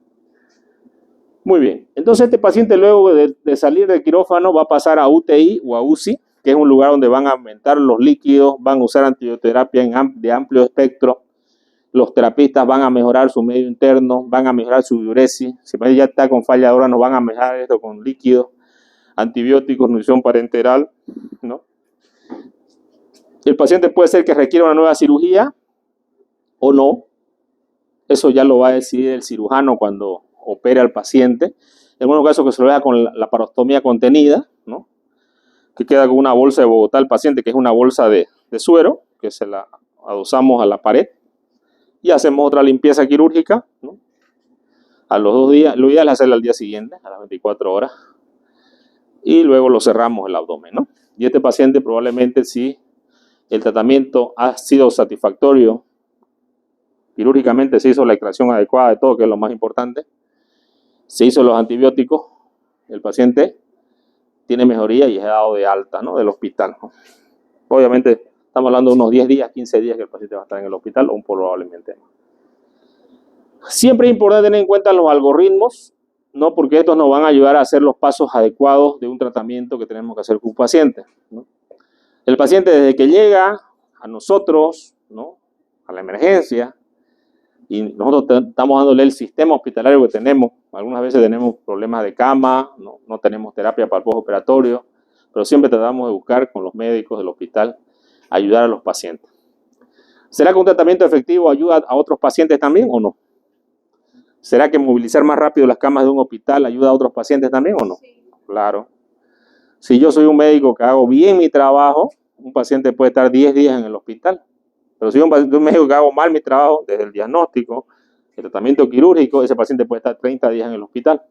Muy bien. Entonces este paciente luego de salir del quirófano va a pasar a UTI o a UCI, que es un lugar donde van a aumentar los líquidos, van a usar antibioterapia de amplio espectro. Los terapistas van a mejorar su medio interno, van a mejorar su diuresis. Si ya está con falla de órganos, van a mejorar esto con líquidos, antibióticos, nutrición parenteral, ¿no? El paciente puede ser que requiera una nueva cirugía o no. Eso ya lo va a decidir el cirujano cuando opera al paciente. En algunos casos que se lo vea con la laparostomía contenida, ¿no? Que queda con una bolsa de Bogotá el paciente, que es una bolsa de suero, que se la adosamos a la pared y hacemos otra limpieza quirúrgica, ¿no? A los 2 días, lo ideal es hacerla al día siguiente, a las 24 horas, y luego lo cerramos el abdomen, ¿no? Y este paciente probablemente, si el tratamiento ha sido satisfactorio, quirúrgicamente se hizo la extracción adecuada de todo, que es lo más importante, se hizo los antibióticos, el paciente tiene mejoría y es dado de alta, ¿no? Del hospital, ¿no? Obviamente estamos hablando de unos 10 días, 15 días que el paciente va a estar en el hospital, o probablemente más. Siempre es importante tener en cuenta los algoritmos, ¿no? Porque estos nos van a ayudar a hacer los pasos adecuados de un tratamiento que tenemos que hacer con un paciente, ¿no? El paciente, desde que llega a nosotros, ¿no? A la emergencia, y nosotros estamos dándole el sistema hospitalario que tenemos. Algunas veces tenemos problemas de cama, no tenemos terapia para el postoperatorio, pero siempre tratamos de buscar con los médicos del hospital ayudar a los pacientes. ¿Será que un tratamiento efectivo ayuda a otros pacientes también o no? ¿Será que movilizar más rápido las camas de un hospital ayuda a otros pacientes también o no? Sí. Claro. Si yo soy un médico que hago bien mi trabajo, un paciente puede estar 10 días en el hospital. Pero si un médico que hago mal mi trabajo, desde el diagnóstico, el tratamiento quirúrgico, ese paciente puede estar 30 días en el hospital.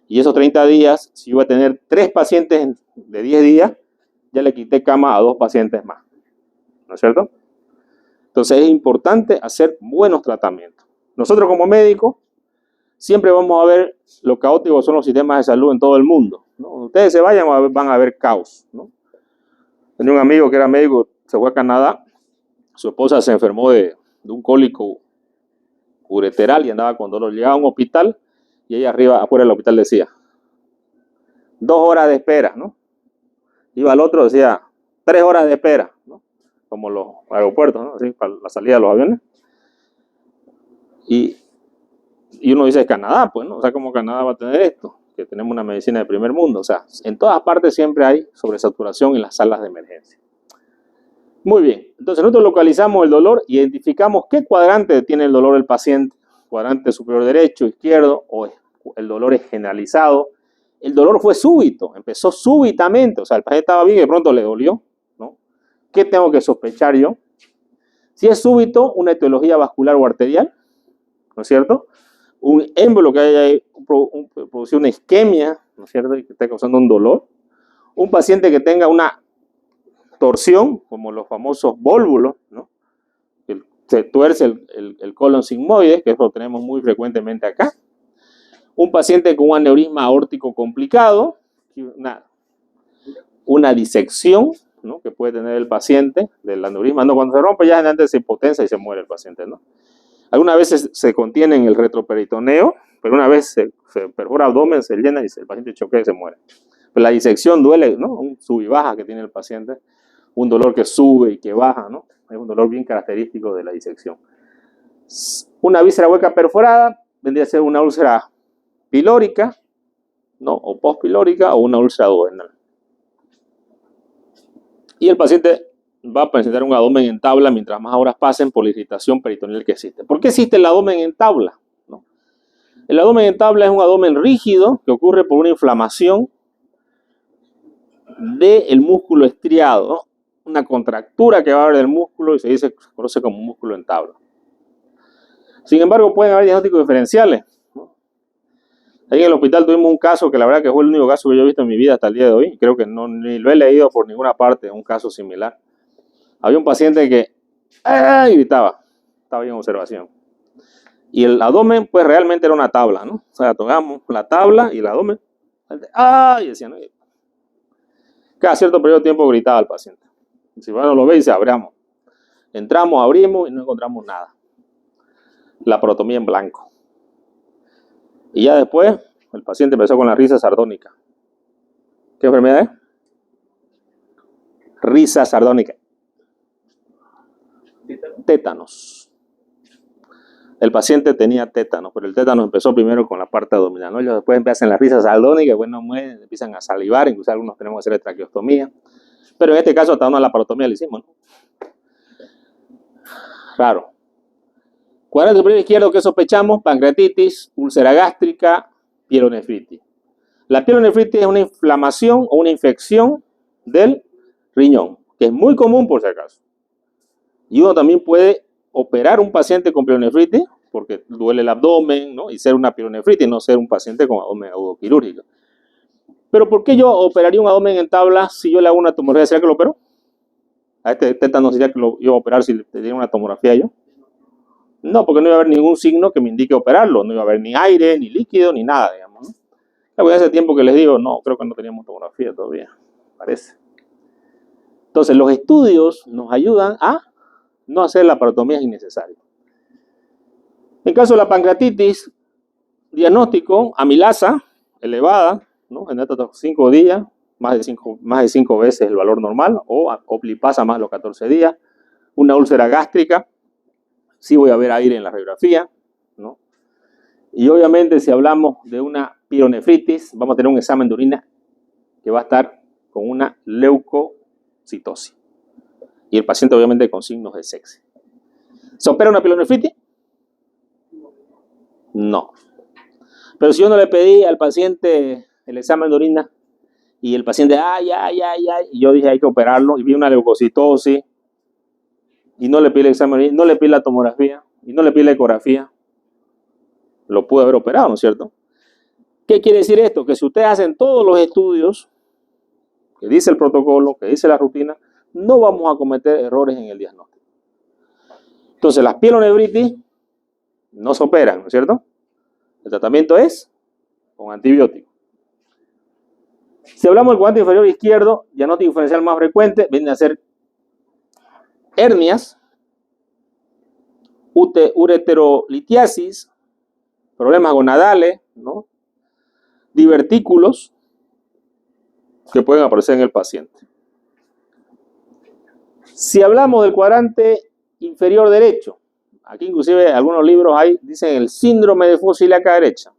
Y esos 30 días, si yo voy a tener 3 pacientes de 10 días, ya le quité cama a 2 pacientes más. ¿No es cierto? Entonces es importante hacer buenos tratamientos. Nosotros como médicos siempre vamos a ver lo caóticos son los sistemas de salud en todo el mundo, ¿no? Ustedes se vayan, van a ver caos, ¿no? Tenía un amigo que era médico, se fue a Canadá, su esposa se enfermó de un cólico ureteral y andaba con dolor. Llegaba a un hospital y ahí arriba, afuera del hospital decía 2 horas de espera, ¿no? Iba al otro, decía 3 horas de espera, ¿no? Como los aeropuertos, ¿no? Así, para la salida de los aviones. Y uno dice Canadá, pues, ¿no? O sea, ¿cómo Canadá va a tener esto? Que tenemos una medicina de primer mundo. O sea, en todas partes siempre hay sobresaturación en las salas de emergencia. Muy bien, entonces nosotros localizamos el dolor, identificamos qué cuadrante tiene el dolor el paciente, cuadrante superior derecho, izquierdo, o el dolor es generalizado. El dolor fue súbito, empezó súbitamente, o sea, el paciente estaba bien y de pronto le dolió, ¿no? ¿Qué tengo que sospechar yo? Si es súbito, una etiología vascular o arterial, ¿no es cierto? Un émbolo que haya producido una isquemia, ¿no es cierto? Y que esté causando un dolor. Un paciente que tenga una torsión, como los famosos vólvulos, ¿no? Se tuerce el colon sigmoide, que eso lo tenemos muy frecuentemente acá. Un paciente con un aneurisma aórtico complicado, una disección, ¿no? Que puede tener el paciente del aneurisma. No, cuando se rompe ya antes se hipotensa y se muere el paciente, ¿no? Algunas veces se contiene en el retroperitoneo, pero una vez se perfora abdomen, se llena y el paciente choquea y se muere. Pero la disección duele, ¿no? Un sub y baja que tiene el paciente. Un dolor que sube y que baja, ¿no? Es un dolor bien característico de la disección. Una víscera hueca perforada vendría a ser una úlcera pilórica, ¿no? O postpilórica o una úlcera duodenal. Y el paciente va a presentar un abdomen en tabla mientras más horas pasen por la irritación peritoneal que existe. ¿Por qué existe el abdomen en tabla? ¿No? El abdomen en tabla es un abdomen rígido que ocurre por una inflamación del músculo estriado, ¿no? Una contractura que va a haber del músculo y se conoce como músculo en tabla. Sin embargo, pueden haber diagnósticos diferenciales, ¿no? Ahí en el hospital tuvimos un caso que la verdad que fue el único caso que yo he visto en mi vida hasta el día de hoy. Creo que ni lo he leído por ninguna parte, un caso similar. Había un paciente que gritaba, estaba ahí en observación. Y el abdomen, pues realmente era una tabla, ¿no? O sea, tocamos la tabla y el abdomen. Y decían, ¿no? Cada cierto periodo de tiempo gritaba el paciente. Si bueno lo ve, dice, abramos. Entramos, abrimos y no encontramos nada. La protomía en blanco. Y ya después, el paciente empezó con la risa sardónica. ¿Qué enfermedad es? Risa sardónica. Tétanos. El paciente tenía tétanos, pero el tétanos empezó primero con la parte abdominal, ¿no? Ellos después empiezan las risas sardónicas, bueno, mueren, empiezan a salivar, incluso algunos tenemos que hacer traqueostomía. Pero en este caso hasta una laparotomía le hicimos, ¿no? Raro. Cuadrante superior izquierdo, ¿qué sospechamos? Pancreatitis, úlcera gástrica, pielonefritis. La pielonefritis es una inflamación o una infección del riñón, que es muy común por si acaso. Y uno también puede operar un paciente con pielonefritis, porque duele el abdomen, ¿no? Y ser una pielonefritis, no ser un paciente con abdomen agudoquirúrgico. Pero ¿por qué yo operaría un abdomen en tabla si yo le hago una tomografía? ¿Será que lo opero? A este tétano sería que lo iba a operar si le tenía una tomografía yo. No, porque no iba a haber ningún signo que me indique operarlo. No iba a haber ni aire, ni líquido, ni nada, digamos, ¿no? Hace tiempo que les digo, no, creo que no teníamos tomografía todavía, parece. Entonces, los estudios nos ayudan a no hacer laparotomías innecesarias. En caso de la pancreatitis, diagnóstico, amilasa elevada, ¿no? En estos 5 días, más de 5 veces el valor normal, o lipasa más de los 14 días. Una úlcera gástrica, sí voy a ver aire en la radiografía, ¿no? Y obviamente si hablamos de una pielonefritis, vamos a tener un examen de orina que va a estar con una leucocitosis. Y el paciente obviamente con signos de sepsis. ¿Se opera una pielonefritis? No. Pero si yo no le pedí al paciente el examen de orina y el paciente, y yo dije hay que operarlo y vi una leucocitosis y no le pide el examen de orina, no le pide la tomografía y no le pide la ecografía, lo pude haber operado, ¿no es cierto? ¿Qué quiere decir esto? Que si ustedes hacen todos los estudios que dice el protocolo, que dice la rutina, no vamos a cometer errores en el diagnóstico. Entonces, las pielonefritis no se operan, ¿no es cierto? El tratamiento es con antibiótico. Si hablamos del cuadrante inferior izquierdo, diagnóstico diferencial más frecuente, vienen a ser hernias, ureterolitiasis, problemas gonadales, ¿no? Divertículos que pueden aparecer en el paciente. Si hablamos del cuadrante inferior derecho, aquí inclusive algunos libros ahí dicen el síndrome de fosa ilíaca derecha.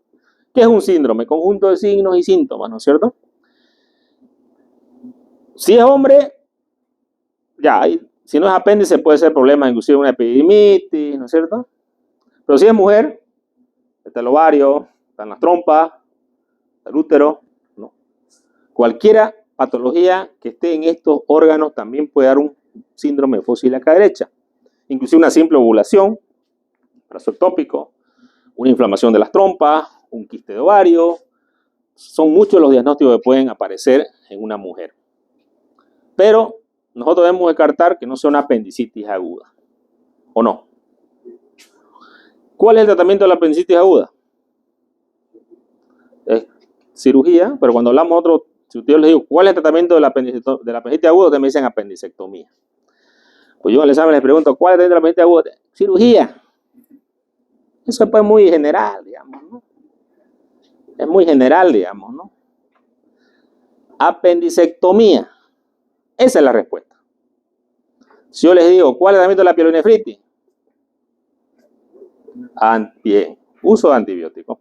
¿Qué es un síndrome? Conjunto de signos y síntomas, ¿no es cierto? Si es hombre, ya, si no es apéndice puede ser problema, inclusive una epididimitis, ¿no es cierto? Pero si es mujer, está el ovario, están las trompas, está el útero, ¿no? Cualquiera patología que esté en estos órganos también puede dar un síndrome de fosa ilíaca derecha. Inclusive una simple ovulación, embarazo ectópico, una inflamación de las trompas, un quiste de ovario. Son muchos los diagnósticos que pueden aparecer en una mujer. Pero nosotros debemos descartar que no sea una apendicitis aguda. ¿O no? ¿Cuál es el tratamiento de la apendicitis aguda? Es cirugía, pero cuando hablamos otro, si yo les digo, ¿cuál es el tratamiento de la apendicitis aguda? Ustedes me dicen apendicectomía. Pues yo en el examen les pregunto, ¿cuál es el tratamiento de la apendicitis aguda? Cirugía. Eso es pues muy general, digamos, ¿no? Es muy general, digamos, ¿no? Apendicectomía. Esa es la respuesta. Si yo les digo, ¿cuál es el tratamiento de la pielonefritis? Bien, uso de antibióticos.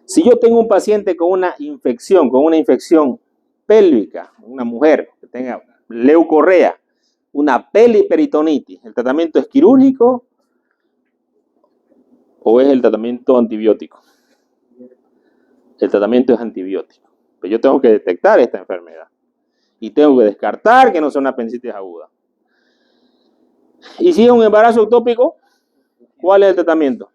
Si yo tengo un paciente con una infección pélvica, una mujer que tenga leucorrea, una peliperitonitis, ¿el tratamiento es quirúrgico o es el tratamiento antibiótico? El tratamiento es antibiótico. Pero yo tengo que detectar esta enfermedad y tengo que descartar que no sea una apendicitis aguda. Y si es un embarazo ectópico, ¿cuál es el tratamiento?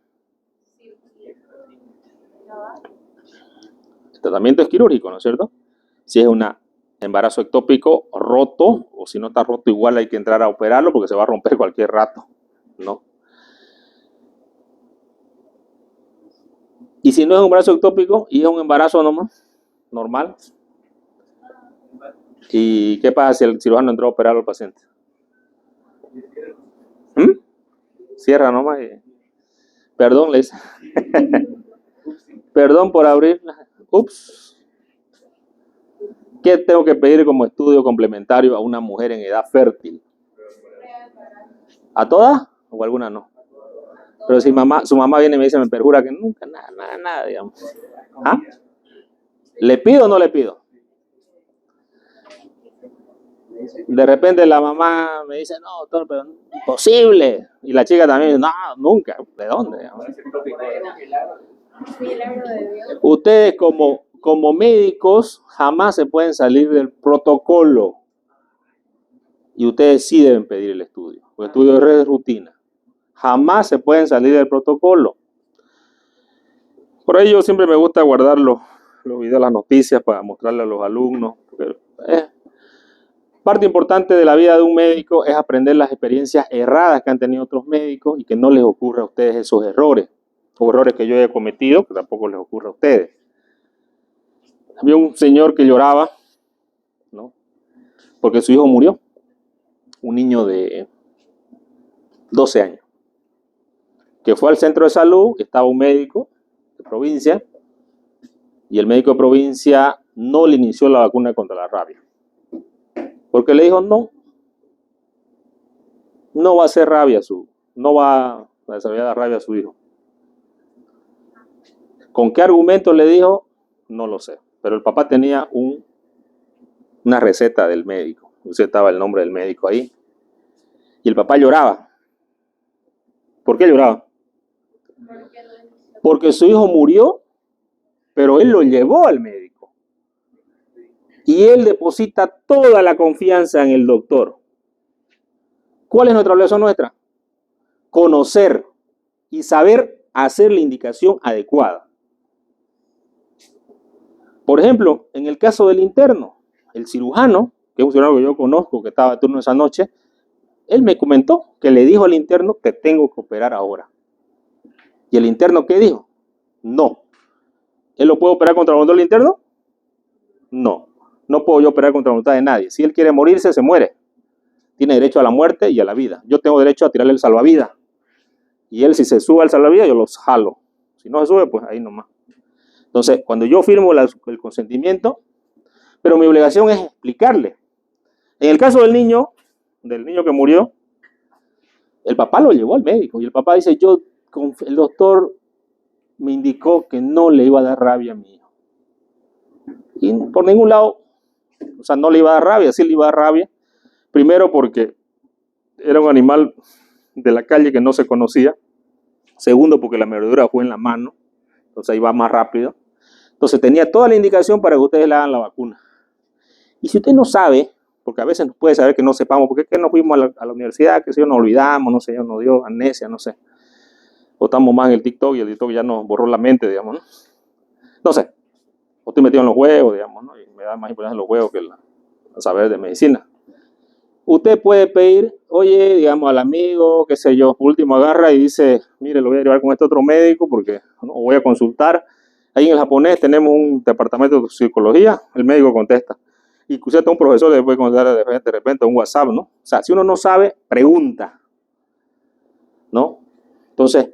El tratamiento es quirúrgico, ¿no es cierto? Si es un embarazo ectópico roto, o si no está roto, igual hay que entrar a operarlo porque se va a romper cualquier rato, ¿no? Y si no es un embarazo ectópico y es un embarazo normal, ¿y qué pasa si el cirujano entró a operar al paciente? Cierra nomás. Perdón, les. Perdón por abrir. Ups. ¿Qué tengo que pedir como estudio complementario a una mujer en edad fértil? ¿A todas? ¿O alguna no? Pero si su mamá viene y me dice, me perjura que nunca, nada, digamos. ¿Ah? ¿Le pido o no le pido? De repente la mamá me dice, no, doctor, pero imposible. Y la chica también dice, no, nunca. ¿De dónde? Digamos? Ustedes como médicos jamás se pueden salir del protocolo. Y ustedes sí deben pedir el estudio. El estudio de rutina. Jamás se pueden salir del protocolo. Por ello siempre me gusta guardar los videos, las noticias para mostrarle a los alumnos. Porque parte importante de la vida de un médico es aprender las experiencias erradas que han tenido otros médicos y que no les ocurra a ustedes esos errores. O errores que yo he cometido, que tampoco les ocurra a ustedes. Había un señor que lloraba, ¿no? Porque su hijo murió. Un niño de 12 años. Que fue al centro de salud, estaba un médico de provincia, y el médico de provincia no le inició la vacuna contra la rabia. Porque le dijo, no va a ser rabia, no va a desarrollar la rabia a su hijo. ¿Con qué argumento le dijo? No lo sé. Pero el papá tenía una receta del médico. Usted estaba el nombre del médico ahí. Y el papá lloraba. ¿Por qué lloraba? Porque su hijo murió, pero él lo llevó al médico. Y él deposita toda la confianza en el doctor. ¿Cuál es nuestra obligación nuestra? Conocer y saber hacer la indicación adecuada. Por ejemplo, en el caso del interno, el cirujano, que es un cirujano que yo conozco, que estaba de turno esa noche, él me comentó que le dijo al interno, te tengo que operar ahora. ¿Y el interno qué dijo? No. ¿Él lo puede operar contra la voluntad del interno? No. No puedo yo operar contra la voluntad de nadie. Si él quiere morirse, se muere. Tiene derecho a la muerte y a la vida. Yo tengo derecho a tirarle el salvavidas. Y él, si se sube al salvavidas, yo los jalo. Si no se sube, pues ahí nomás. Entonces, cuando yo firmo el consentimiento, pero mi obligación es explicarle. En el caso del niño que murió, el papá lo llevó al médico y el papá dice, el doctor me indicó que no le iba a dar rabia a mi hijo. Y por ningún lado, o sea, no le iba a dar rabia, sí le iba a dar rabia. Primero porque era un animal de la calle que no se conocía. Segundo porque la mordedura fue en la mano, entonces iba más rápido. Entonces tenía toda la indicación para que ustedes le hagan la vacuna. Y si usted no sabe, porque a veces puede saber que no sepamos, porque es que no fuimos a la universidad, que si nos olvidamos, no sé, nos dio amnesia, no sé. O estamos más en el TikTok y el TikTok ya nos borró la mente, digamos, ¿no? No sé. O estoy metido en los juegos, digamos, ¿no? Y me da más importancia los juegos que el saber de medicina. Usted puede pedir, oye, digamos, al amigo, qué sé yo, último agarra y dice, mire, lo voy a llevar con este otro médico porque no, voy a consultar. Ahí en el japonés tenemos un departamento de psicología, el médico contesta. Y usted está un profesor, le puede contestar de repente un WhatsApp, ¿no? O sea, si uno no sabe, pregunta, ¿no? Entonces,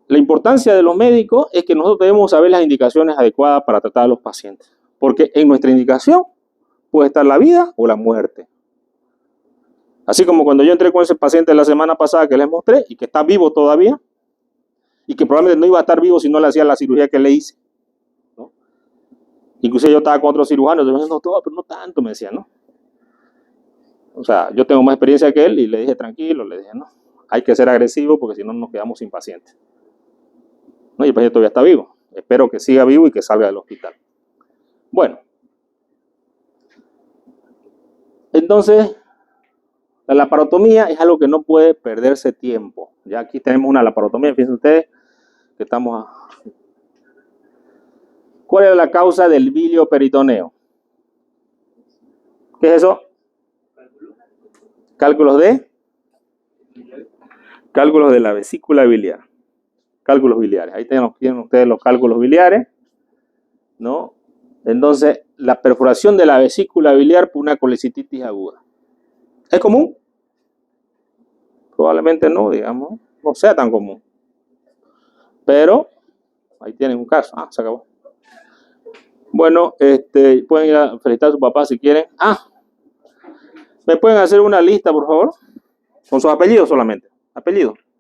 la importancia de los médicos es que nosotros debemos saber las indicaciones adecuadas para tratar a los pacientes. Porque en nuestra indicación puede estar la vida o la muerte. Así como cuando yo entré con ese paciente la semana pasada que les mostré y que está vivo todavía y que probablemente no iba a estar vivo si no le hacía la cirugía que le hice, ¿no? Incluso yo estaba con otros cirujanos, yo me decía, no, todo, pero no tanto, me decía, ¿no? O sea, yo tengo más experiencia que él y le dije, tranquilo, le dije, no, hay que ser agresivo porque si no nos quedamos sin pacientes. ¿No? Y el paciente todavía está vivo. Espero que siga vivo y que salga del hospital. Bueno. Entonces, la laparotomía es algo que no puede perderse tiempo. Ya aquí tenemos una laparotomía, fíjense ustedes que estamos... ¿Cuál es la causa del bilio peritoneo? ¿Qué es eso? Cálculos de la vesícula biliar. Cálculos biliares. Ahí tienen ustedes los cálculos biliares, ¿no? Entonces, la perforación de la vesícula biliar por una colecititis aguda. ¿Es común? Probablemente no, digamos, no sea tan común. Pero, ahí tienen un caso. Ah, se acabó. Bueno, pueden ir a felicitar a su papá si quieren. Ah, ¿me pueden hacer una lista, por favor? Con sus apellidos solamente. Apellidos.